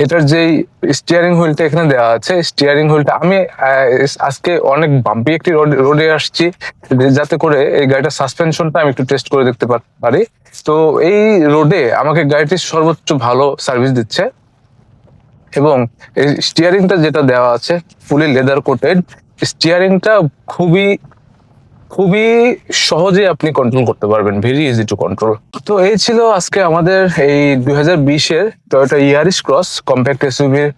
এটার যেই স্টিয়ারিং হুইলটা এখানে দেওয়া আছে, স্টিয়ারিং হুইলটা আমি আজকে অনেক বাম্পি একটি রোডে আসছি, যাতে করে এই গাড়িটার সাসপেনশনটা আমি একটু টেস্ট করে দেখতে পারি। তো এই রোডে আমাকে গাড়িটি সর্বোচ্চ ভালো সার্ভিস দিচ্ছে, এবং এই স্টিয়ারিংটা যেটা দেওয়া আছে ফুলি লেদার কোটেড। স্টিয়ারিংটা খুবই খুবই সহজে আপনি কন্ট্রোল করতে পারবেন, ভেরি ইজি টু কন্ট্রোল। তো এই ছিল আজকে আমাদের এই 2020-এর টয়োটা ইয়ারিস ক্রস কম্প্যাক্ট এসইউভির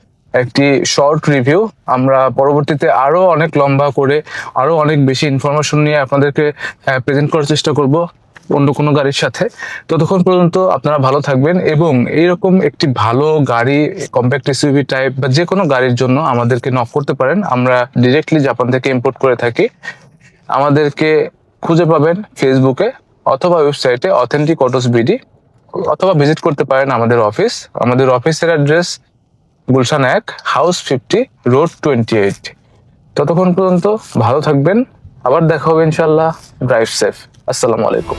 একটি শর্ট রিভিউ। আমরা পরবর্তীতে আরো অনেক লম্বা করে আরো অনেক বেশি ইনফরমেশন নিয়ে আপনাদেরকে প্রেজেন্ট করার চেষ্টা করব অন্য কোনো গাড়ির সাথে। ততক্ষণ পর্যন্ত আপনারা ভালো থাকবেন, এবং এইরকম একটি ভালো গাড়ি কম্প্যাক্ট এসইউভি টাইপ বা যে কোনো গাড়ির জন্য আমাদেরকে নক করতে পারেন। আমরা ডিরেক্টলি জাপান থেকে ইম্পোর্ট করে থাকি। আমাদেরকে খুঁজে পাবেন ফেসবুকে অথবা ওয়েবসাইটে অথেন্টিক অটোস বিডি, অথবা ভিজিট করতে পারেন আমাদের অফিস। আমাদের অফিসের অ্যাড্রেস গুলশান 1, হাউস 50, রোড 28। ততক্ষণ পর্যন্ত ভালো থাকবেন, আবার দেখা হবে ইনশাল্লাহ। Drive safe. আসসালামু আলাইকুম।